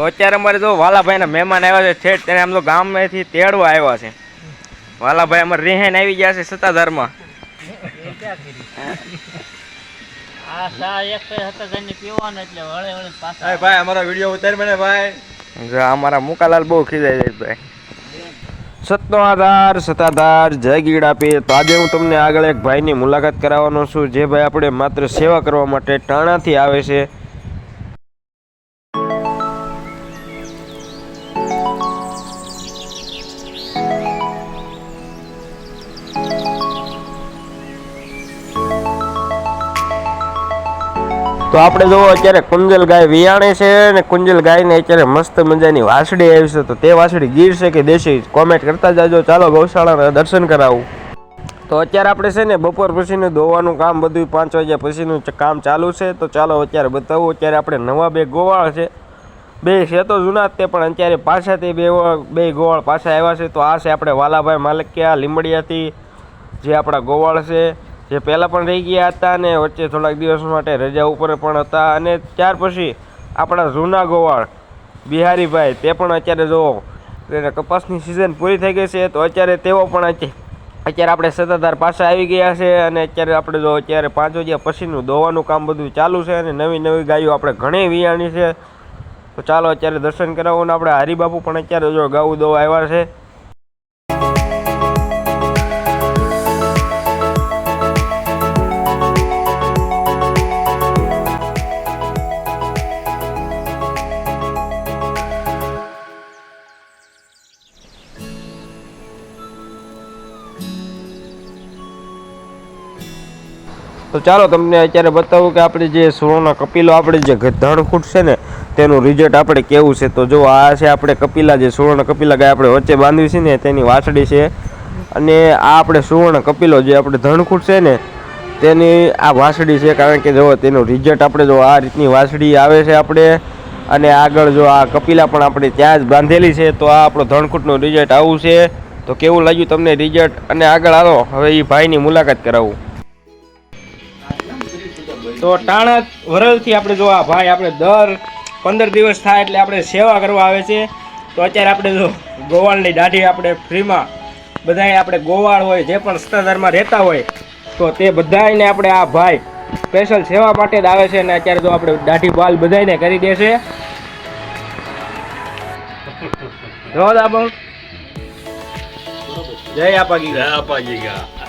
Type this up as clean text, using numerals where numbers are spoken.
તો અત્યારે અમારે જો વાલાભાઈના મહેમાન આવ્યા છે ઠેઠ તેને આમ તો ગામમાંથી તેડવા આવ્યા છે. વાલાભાઈ અમારે રેહેન આવી ગયા છે સત્તાધારમાં. ભાઈ અમારો વિડીયો ઉતાર મને ભાઈ. અમારા મુકાલાલ બહુ ખીજાય છે ભાઈ. સત્તાધાર જય ગીડાપીર. તો આજે હું તમને આગળ એક ભાઈની મુલાકાત કરાવવાનો છું જે ભાઈ આપણે માત્ર સેવા કરવા માટે ટાણાથી આવે છે. તો આપણે જોવો અત્યારે કુંજલ ગાય વિયાણે છે ને કુંજલ ગાયને અત્યારે મસ્ત મજાની વાસળી આવી છે. તો તે વાસળી ગીર છે કે દેશી કોમેન્ટ કરતા જાજો. ચાલો ગૌશાળાના દર્શન કરાવું. તો અત્યારે આપણે છે ને બપોર પછીનું દોવાનું કામ બધું 5 વાગ્યા પછીનું કામ ચાલુ છે. તો ચાલો અત્યારે બતાવું. અત્યારે આપણે નવા 2 ગોવાળ છે, 2 છે તો જૂના જ તે પણ અત્યારે પાછાથી બે ગોવાળ પાછા આવ્યા છે. તો આ છે આપણે વાલાભાઈ માલકિયા લીંબડિયાથી જે આપણા ગોવાળ છે, જે પહેલાં પણ રહી ગયા હતા અને વચ્ચે થોડાક દિવસ માટે રજા ઉપર પણ હતા. અને ત્યાર પછી આપણા જૂના ગોવાળ બિહારીભાઈ તે પણ અત્યારે જોવો એને કપાસની સિઝન પૂરી થઈ ગઈ છે. તો અત્યારે તેઓ પણ અત્યારે આપણે સત્તાધાર પાછા આવી ગયા છે. અને અત્યારે આપણે જો અત્યારે 5 વાગ્યા પછીનું દોવાનું કામ બધું ચાલુ છે. અને નવી ગાયો આપણે ઘણી વિયાણી છે. તો ચાલો અત્યારે દર્શન કરાવો. ને આપણે હરિબાપુ પણ અત્યારે જો ગાવું દોવા આવ્યા છે. તો ચાલો તમને અત્યારે બતાવું કે આપણે જે સુવર્ણ કપિલો આપણે જે ધણખૂટ છે ને તેનું રિઝલ્ટ આપણે કેવું છે. તો જો આ છે આપણે કપિલા જે સુવર્ણ કપિલા ગાય આપણે વચ્ચે બાંધવી છે ને તેની વાછડી છે. અને આ આપણે સુવર્ણ કપિલો જે આપણે ધણખૂટ છે ને તેની આ વાછડી છે. કારણ કે જો તેનું રિઝલ્ટ આપણે જો આ રીતની વાછડી આવે છે આપણે. અને આગળ જો આ કપિલા પણ આપણે ત્યાં જ બાંધેલી છે. તો આ આપણો ધણખૂટનું રિઝલ્ટ આવું છે. તો કેવું લાગ્યું તમને રિઝલ્ટ? અને આગળ આવો હવે એ ભાઈની મુલાકાત કરાવું. તો ટાણા વરલથી આપણે જો આ ભાઈ આપણે દર 15 દિવસ થાય એટલે આપણે સેવા કરવા આવે છે. તો અત્યારે આપણે જો ગોવાળની દાઢી આપણે ફ્રીમાં બધાએ આપણે ગોવાળ હોય જે પણ સત્તાધારમાં રહેતા હોય તો તે બધાને આપણે આ ભાઈ સ્પેશિયલ સેવા માટે જ આવે છે. અને અત્યારે જો આપણે દાઢી બાલ બધાને કરી દેશે. જય આપા ગીગા.